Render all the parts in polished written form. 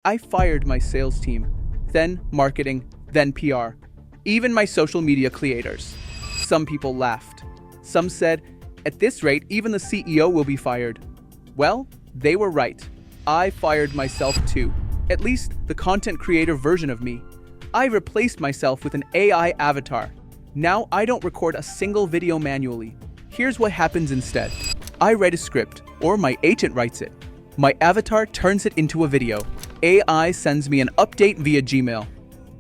I fired my sales team, then marketing, then PR, even my social media creators. Some people laughed. Some said, at this rate, even the CEO will be fired. Well, they were right. I fired myself too. At least the content creator version of me. I replaced myself with an AI avatar. Now I don't record a single video manually. Here's what happens instead. I write a script, or my agent writes it. My avatar turns it into a video. AI sends me an update via Gmail.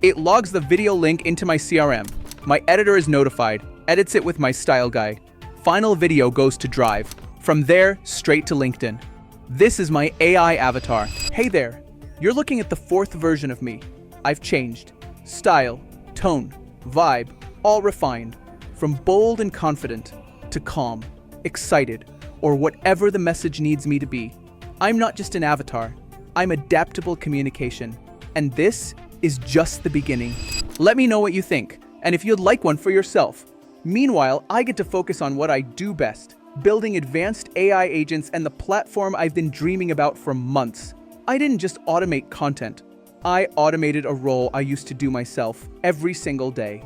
It logs the video link into my CRM. My editor is notified, edits it with my style guide. Final video goes to Drive. From there, straight to LinkedIn. This is my AI avatar. Hey there, you're looking at the fourth version of me. I've changed. Style, tone, vibe, all refined. From bold and confident to calm, excited, or whatever the message needs me to be. I'm not just an avatar. I'm adaptable communication. And this is just the beginning. Let me know what you think, and if you'd like one for yourself. Meanwhile, I get to focus on what I do best, building advanced AI agents and the platform I've been dreaming about for months. I didn't just automate content. I automated a role I used to do myself every single day.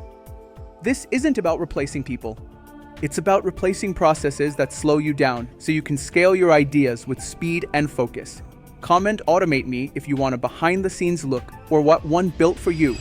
This isn't about replacing people. It's about replacing processes that slow you down so you can scale your ideas with speed and focus. Comment Automate Me if you want a behind-the-scenes look or what one built for you.